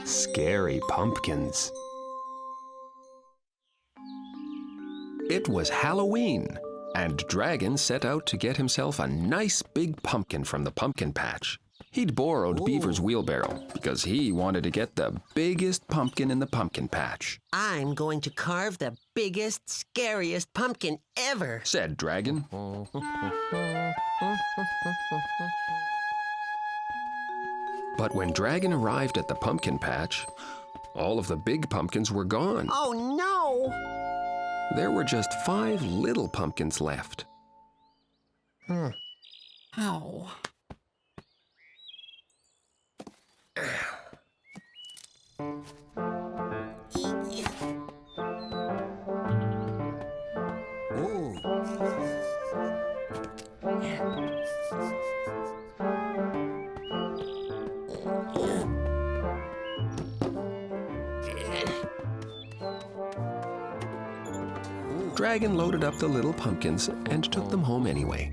Scary pumpkins. It was Halloween, and Dragon set out to get himself a nice big pumpkin from the pumpkin patch. He'd borrowed Beaver's wheelbarrow because he wanted to get the biggest pumpkin in the pumpkin patch. I'm going to carve the biggest, scariest pumpkin ever, said Dragon. But when Dragon arrived at the pumpkin patch, all of the big pumpkins were gone. Oh, no! There were just 5 little pumpkins left. Ow. Dragon loaded up the little pumpkins and took them home anyway.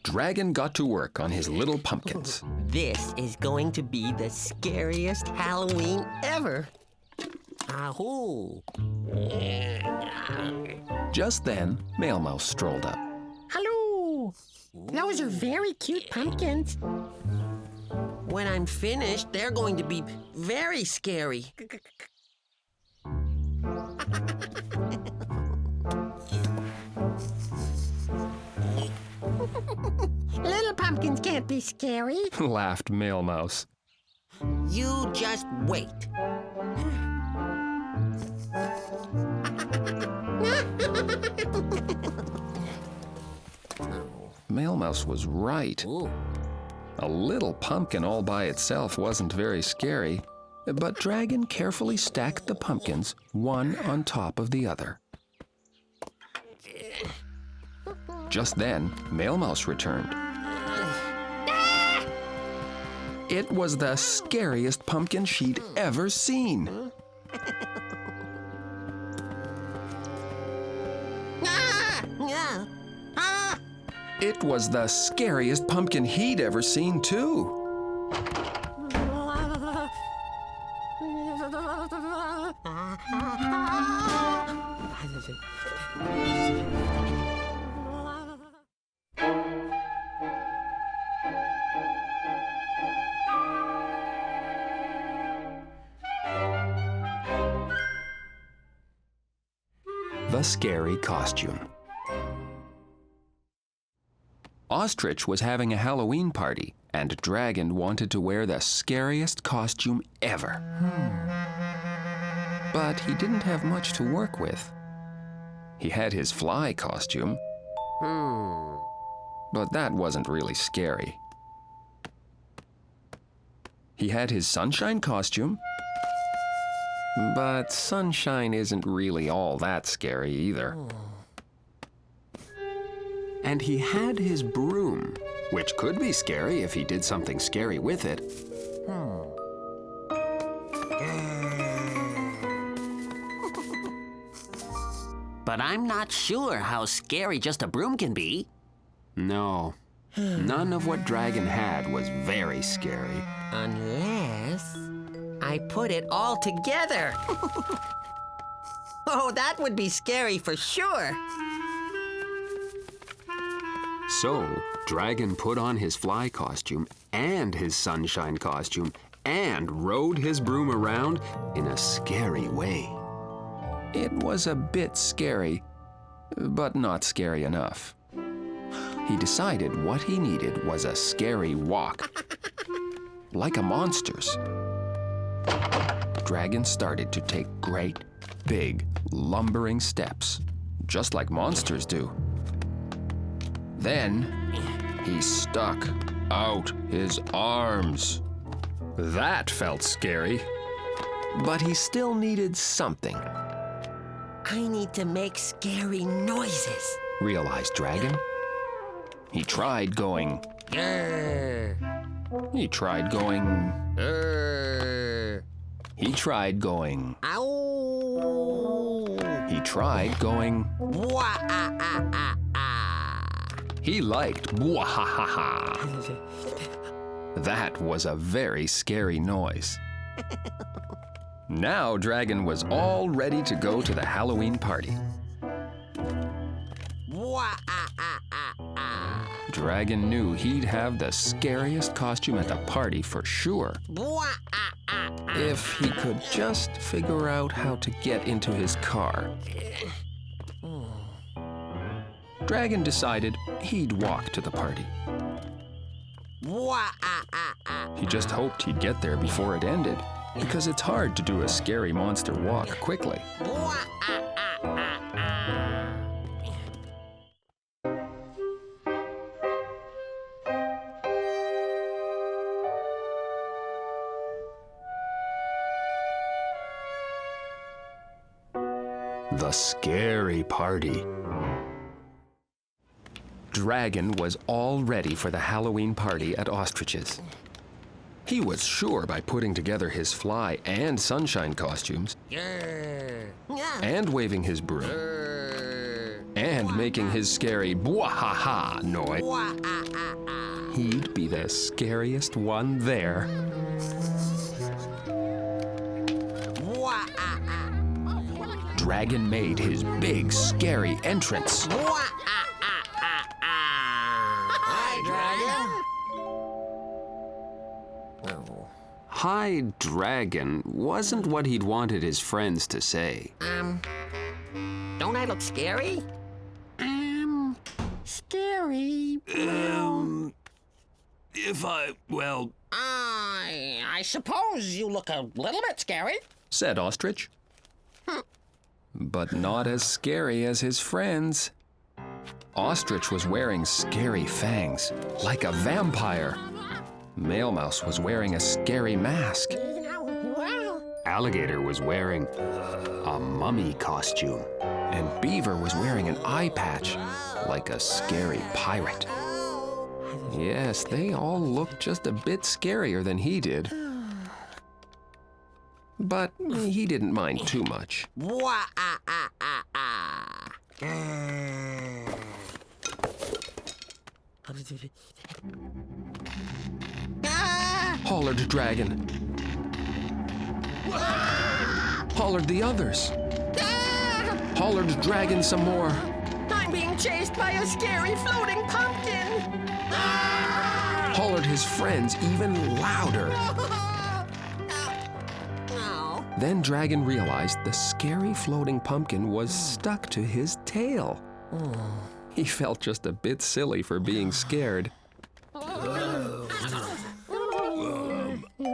Dragon got to work on his little pumpkins. This is going to be the scariest Halloween ever. Ahoo! Just then, Mail Mouse strolled up. Hello! Those are very cute pumpkins. When I'm finished, they're going to be very scary. Little pumpkins can't be scary. Laughed Mail Mouse. You just wait. Mail Mouse was right. Ooh. A little pumpkin all by itself wasn't very scary, but Dragon carefully stacked the pumpkins one on top of the other. Just then, Mail Mouse returned. It was the scariest pumpkin she'd ever seen. It was the scariest pumpkin he'd ever seen, too. The scary costume. Ostrich was having a Halloween party, and Dragon wanted to wear the scariest costume ever. But he didn't have much to work with. He had his fly costume, but that wasn't really scary. He had his sunshine costume, but sunshine isn't really all that scary either. And he had his broom, which could be scary if he did something scary with it. But I'm not sure how scary just a broom can be. No, none of what Dragon had was very scary. Unless I put it all together. Oh, that would be scary for sure. So, Dragon put on his fly costume and his sunshine costume and rode his broom around in a scary way. It was a bit scary, but not scary enough. He decided what he needed was a scary walk, like a monster's. Dragon started to take great, big, lumbering steps, just like monsters do. Then he stuck out his arms. That felt scary, but he still needed something, I need to make scary noises. realized Dragon. He tried going. Grr, He tried going. grr. He tried going. Ow! He tried going. Wah-ah-ah-ah-ah. He liked bwahahaha. That was a very scary noise. Now Dragon was all ready to go to the Halloween party. Wah-ah-ah-ah-ah. Dragon knew he'd have the scariest costume at the party for sure, Wah-ah-ah-ah. if he could just figure out how to get into his car. Dragon decided he'd walk to the party. Wah-ah-ah-ah. He just hoped he'd get there before it ended, because it's hard to do a scary monster walk quickly. Wah-ah-ah-ah-ah. The scary party. Dragon was all ready for the Halloween party at Ostrich's. He was sure by putting together his fly and sunshine costumes, Grr, and waving his broom, grr. and making his scary bwahaha noise, Wah-ah-ah-ah. he'd be the scariest one there. Wah-ah-ah. Dragon made his big, scary entrance. Hi, Dragon. Oh. Hi, Dragon wasn't what he'd wanted his friends to say. Don't I look scary? Scary. I suppose you look a little bit scary. Said Ostrich. But not as scary as his friends. Ostrich was wearing scary fangs, like a vampire. Male Mouse was wearing a scary mask. Alligator was wearing a mummy costume. And Beaver was wearing an eye patch, like a scary pirate. Yes, they all looked just a bit scarier than he did. But he didn't mind too much. Wah-ah-ah-ah-ah. Hollered Dragon. Hollered the others. Hollered Dragon some more. I'm being chased by a scary floating pumpkin. Hollered his friends even louder. No. Then Dragon realized the scary floating pumpkin was stuck to his tail. He felt just a bit silly for being scared.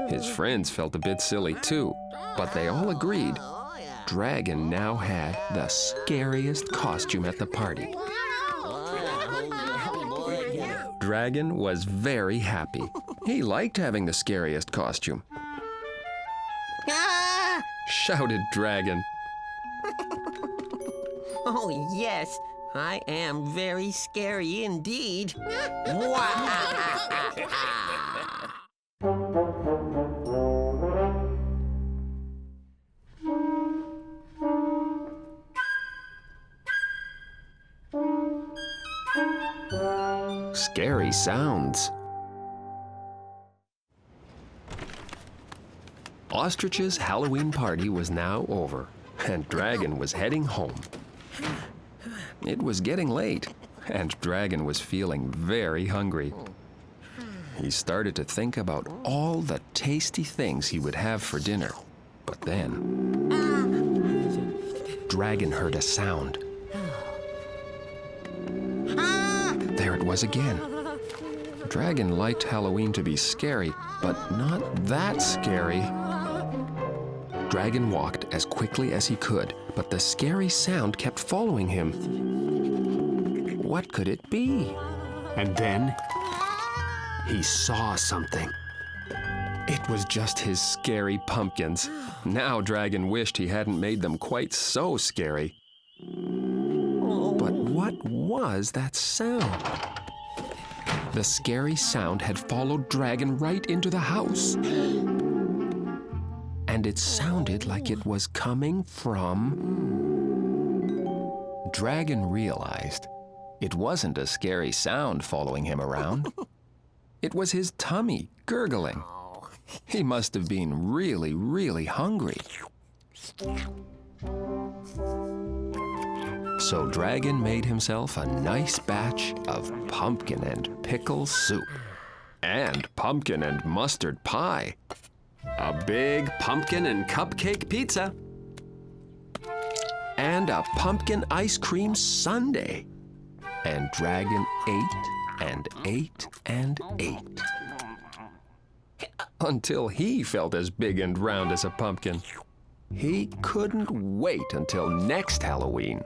His friends felt a bit silly too, but they all agreed Dragon now had the scariest costume at the party. Dragon was very happy. He liked having the scariest costume. Ah! Shouted Dragon. Oh, yes. I am very scary indeed. Wah-ah-ah-ah-ah. Scary sounds. Ostrich's Halloween party was now over, and Dragon was heading home. It was getting late, and Dragon was feeling very hungry. He started to think about all the tasty things he would have for dinner. But then, Dragon heard a sound. There it was again. Dragon liked Halloween to be scary, but not that scary. Dragon walked as quickly as he could, but the scary sound kept following him. What could it be? And then he saw something. It was just his scary pumpkins. Now Dragon wished he hadn't made them quite so scary. But what was that sound? The scary sound had followed Dragon right into the house. And it sounded like it was coming from... Dragon realized it wasn't a scary sound following him around. It was his tummy gurgling. He must have been really, really hungry. So Dragon made himself a nice batch of pumpkin and pickle soup. And pumpkin and mustard pie. A big pumpkin and cupcake pizza. And a pumpkin ice cream sundae. And Dragon ate and ate and ate. Until he felt as big and round as a pumpkin. He couldn't wait until next Halloween.